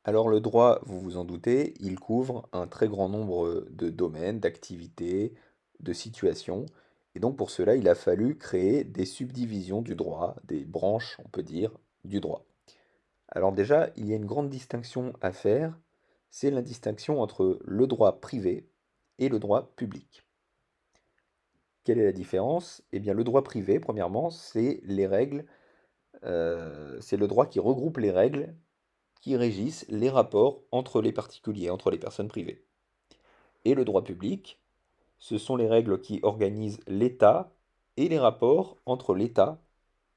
Alors le droit, vous vous en doutez, il couvre un très grand nombre de domaines, d'activités, de situations. Et donc pour cela, il a fallu créer des subdivisions du droit, des branches, on peut dire, du droit. Alors déjà, il y a une grande distinction à faire, c'est la distinction entre le droit privé et le droit public. Quelle est la différence? Eh bien, le droit privé, premièrement, c'est les règles, c'est le droit qui regroupe les règles qui régissent les rapports entre les particuliers, entre les personnes privées. Et le droit public, ce sont les règles qui organisent l'État et les rapports entre l'État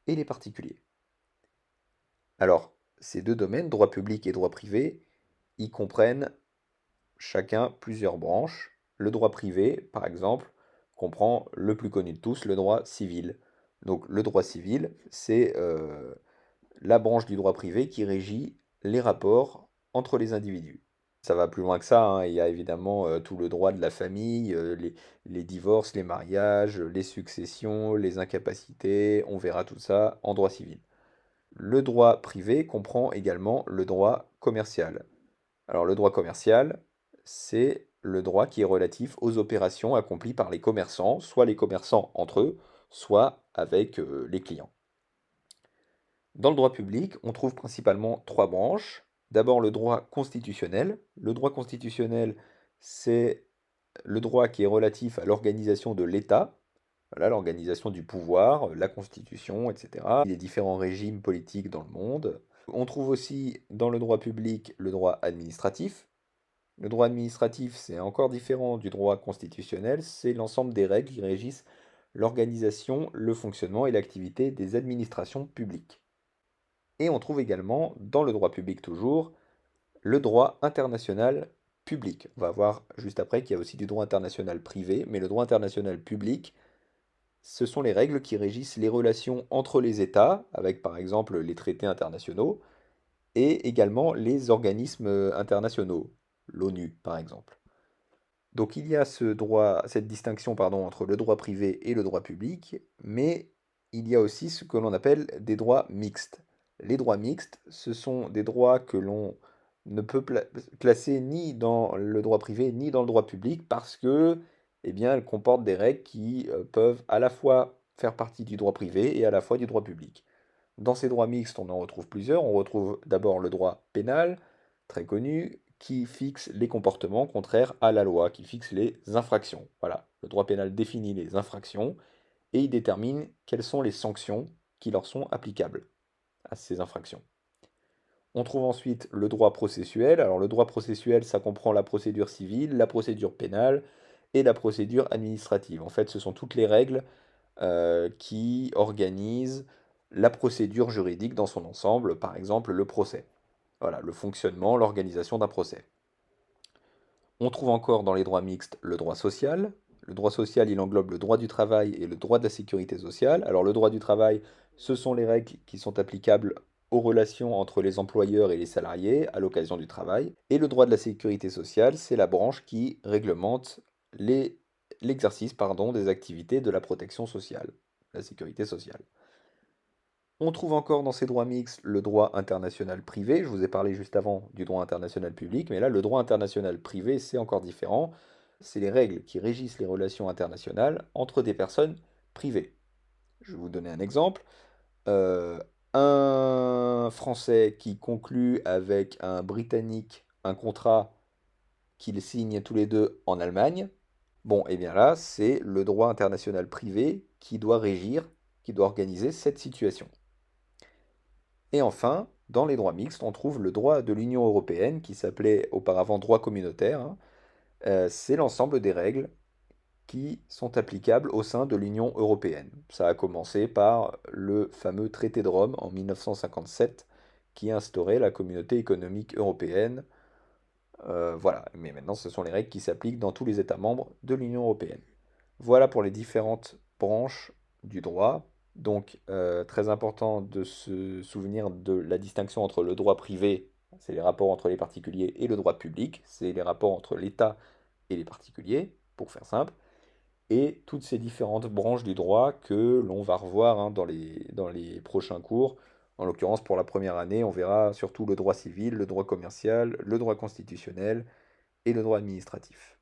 et les particuliers. Alors, ces deux domaines, droit public et droit privé, ils comprennent chacun plusieurs branches. Le droit privé, par exemple, comprend le plus connu de tous, le droit civil. Donc le droit civil, c'est la branche du droit privé qui régit les rapports entre les individus. Ça va plus loin que ça, hein. Il y a évidemment tout le droit de la famille, les divorces, les mariages, les successions, les incapacités, on verra tout ça en droit civil. Le droit privé comprend également le droit commercial. Alors le droit commercial, c'est le droit qui est relatif aux opérations accomplies par les commerçants, soit les commerçants entre eux, soit avec les clients. Dans le droit public, on trouve principalement trois branches. D'abord le droit constitutionnel. Le droit constitutionnel, c'est le droit qui est relatif à l'organisation de l'État, voilà, l'organisation du pouvoir, la constitution, etc. Les différents régimes politiques dans le monde. On trouve aussi dans le droit public le droit administratif. Le droit administratif, c'est encore différent du droit constitutionnel, c'est l'ensemble des règles qui régissent l'organisation, le fonctionnement et l'activité des administrations publiques. Et on trouve également, dans le droit public toujours, le droit international public. On va voir juste après qu'il y a aussi du droit international privé, mais le droit international public, ce sont les règles qui régissent les relations entre les États, avec par exemple les traités internationaux, et également les organismes internationaux, l'ONU par exemple. Donc il y a cette distinction pardon, entre le droit privé et le droit public, mais il y a aussi ce que l'on appelle des droits mixtes. Les droits mixtes, ce sont des droits que l'on ne peut classer ni dans le droit privé ni dans le droit public parce que, eh bien, elles comportent des règles qui peuvent à la fois faire partie du droit privé et à la fois du droit public. Dans ces droits mixtes, on en retrouve plusieurs. On retrouve d'abord le droit pénal, très connu, qui fixe les comportements contraires à la loi, qui fixe les infractions. Voilà, le droit pénal définit les infractions et il détermine quelles sont les sanctions qui leur sont applicables à ces infractions. On trouve ensuite le droit processuel. Alors le droit processuel, ça comprend la procédure civile, la procédure pénale et la procédure administrative. En fait, ce sont toutes les règles qui organise la procédure juridique dans son ensemble, par exemple le procès. Voilà, le fonctionnement, l'organisation d'un procès. On trouve encore dans les droits mixtes le droit social. Le droit social, il englobe le droit du travail et le droit de la sécurité sociale. Alors le droit du travail, ce sont les règles qui sont applicables aux relations entre les employeurs et les salariés à l'occasion du travail. Et le droit de la sécurité sociale, c'est la branche qui réglemente l'exercice des activités de la protection sociale, la sécurité sociale. On trouve encore dans ces droits mixtes le droit international privé. Je vous ai parlé juste avant du droit international public, mais là, le droit international privé, c'est encore différent. C'est les règles qui régissent les relations internationales entre des personnes privées. Je vais vous donner un exemple. Euh, un Français qui conclut avec un Britannique un contrat qu'ils signent tous les deux en Allemagne, bon, et bien là, c'est le droit international privé qui doit régir, qui doit organiser cette situation. Et enfin, dans les droits mixtes, on trouve le droit de l'Union européenne, qui s'appelait auparavant droit communautaire, hein. C'est l'ensemble des règles qui sont applicables au sein de l'Union européenne. Ça a commencé par le fameux traité de Rome en 1957, qui instaurait la communauté économique européenne. Voilà, mais maintenant ce sont les règles qui s'appliquent dans tous les États membres de l'Union européenne. Voilà pour les différentes branches du droit. Donc, très important de se souvenir de la distinction entre le droit privé, c'est les rapports entre les particuliers, et le droit public, c'est les rapports entre l'État et les particuliers, pour faire simple, et toutes ces différentes branches du droit que l'on va revoir hein, dans les prochains cours. En l'occurrence, pour la première année, on verra surtout le droit civil, le droit commercial, le droit constitutionnel et le droit administratif.